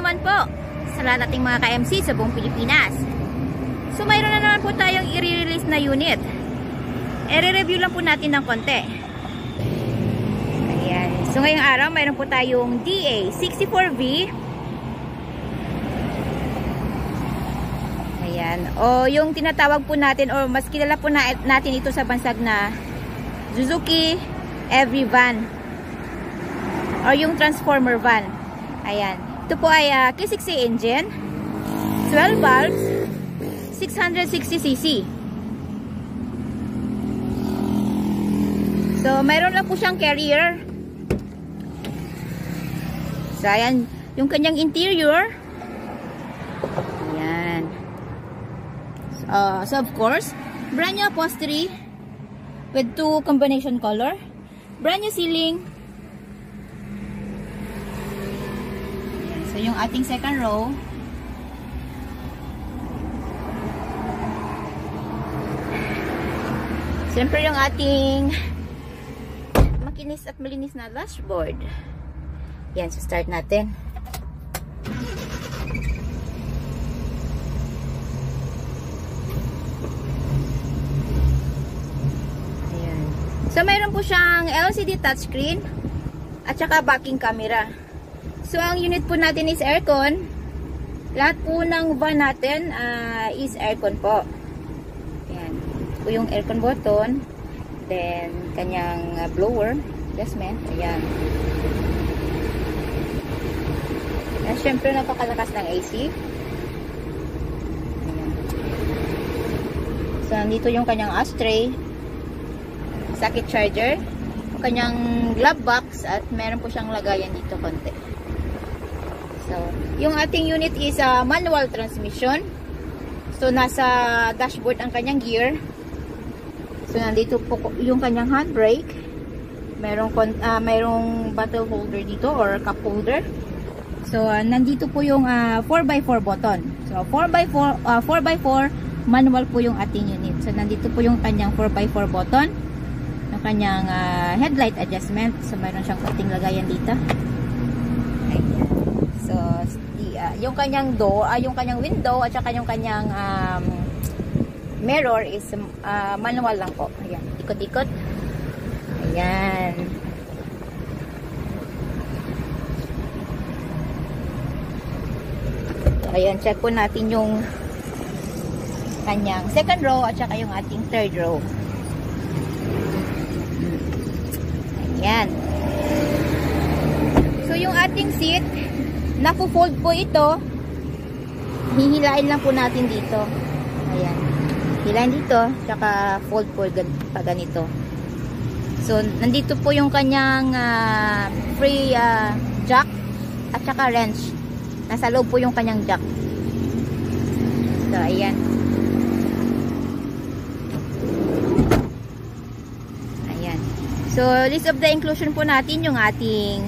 naman po sa lahat nating mga ka-MC sa buong Pilipinas. So mayroon na naman po tayong i-release na unit. I-review lang po natin ng konti. Ayan. So ngayong araw mayroon po tayong DA64V. Ayan. O yung tinatawag po natin o mas kilala po natin ito sa bansag na Suzuki Every Van or yung Transformer Van. Ayan. Ito po ay K6A engine, 12 valves, 660cc. So, mayroon lang po siyang carrier. So, ayan. Yung kanyang interior. Ayan. So, of course, brand new upholstery with 2 combination color. Brand new ceiling. Ayan. So, yung ating second row. Siyempre yung ating makinis at malinis na dashboard. Yan, so start natin. Ayan. So mayroon po siyang LCD touchscreen at saka backing camera. So ang unit po natin is aircon. Lahat po ng van natin is aircon po. Po yung aircon button, then kanyang blower adjustment. Ayan. At syempre napakalakas ng AC. Ayan. So nandito yung kanyang ashtray, socket charger, kanyang glove box, at meron po siyang lagayan dito konti. So yung ating unit is manual transmission. So nasa dashboard ang kanyang gear. So, nandito po yung kanyang handbrake. Mayroong bottle holder dito or cup holder. So, nandito po yung 4x4 button. So, 4x4 manual po yung ating unit. So, nandito po yung kanyang 4x4 button. Yung kanyang headlight adjustment. So, mayroon siyang konting lagayan dito. Ayan. So, yung kanyang door, yung kanyang window at saka yung kanyang mirror is manual lang po. Ayan, ikot-ikot. Ayan. So, ayan, check po natin yung kanyang second row at saka yung ating third row. Ayan. So, yung ating seat, napo-fold po ito. Hihilain lang po natin dito. Ayan. Hilain dito, tsaka fold po pa ganito. So, nandito po yung kanyang free jack at tsaka wrench. Nasa loob po yung kanyang jack. So, ayan. Ayan. So, list of the inclusion po natin yung ating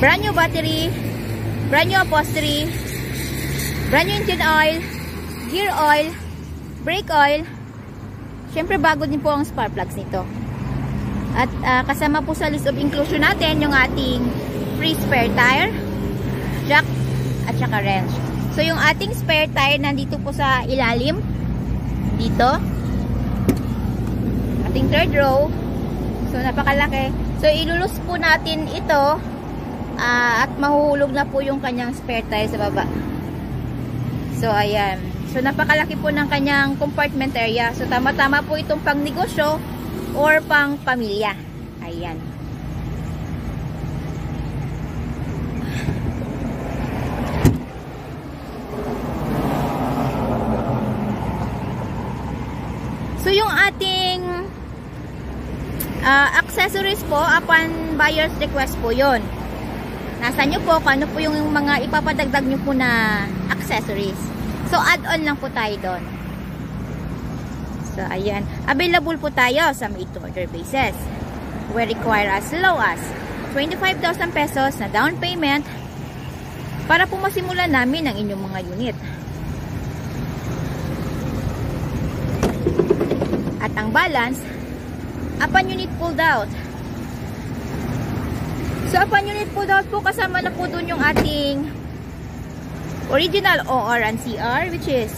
brand new battery, brand new upholstery, brand new engine oil, gear oil, brake oil. Syempre bago din po ang spark plugs nito. At kasama po sa list of inclusion natin yung ating free spare tire, jack, at saka wrench. So yung ating spare tire nandito po sa ilalim. Dito. Ating third row. So napakalaki. So ilulus po natin ito at mahuhulog na po yung kanyang spare tire sa baba. So ayan. So, napakalaki po ng kanyang compartment area. So, tama-tama po itong pang negosyo or pang pamilya. Ayan. So, yung ating accessories po, upon buyer's request po yun. Nasa nyo po, kung ano po yung mga ipapadagdag nyo po na accessories. So, add-on lang po tayo doon. So, ayan. Available po tayo sa made-to-order basis. We require as low as 25,000 pesos na down payment para po masimulan namin ang inyong mga unit. At ang balance, upon unit pulled out. So, upon unit po daw po, kasama na po dun yung ating original OR and CR, which is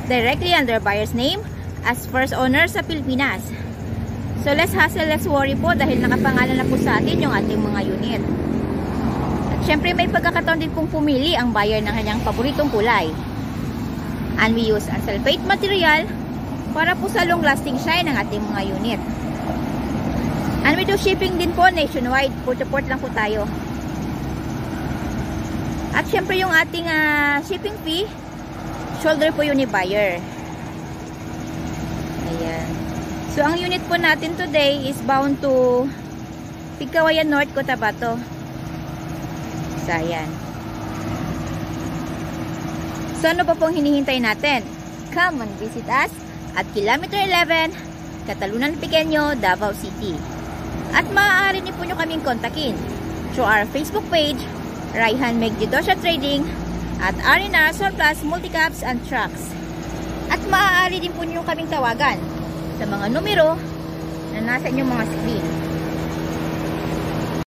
directly under buyer's name as first owner sa Pilipinas. So, less hassle, less worry po dahil nakapangalan na po sa atin yung ating mga unit. At syempre, may pagkakataon din pong pumili ang buyer ng kanyang paboritong kulay. And we use ang sulfate material para po sa long-lasting shine ng ating mga unit. And we do shipping din po nationwide. Port to port lang po tayo. At syempre yung ating shipping fee, shoulder po yun ni buyer. Ayan. So, ang unit po natin today is bound to Pigcawayan North, Cotabato. So, ayan. So, ano pa pong hinihintay natin? Come and visit us at Kilometer 11, Catalunan Pequeño, Davao City. At maaari niyo po nyo kaming kontakin through our Facebook page, Raihan Megdidosya Trading, at R&R Surplus Multicaps and Trucks. At maaari din po nyo kaming tawagan sa mga numero na nasa inyong mga screen.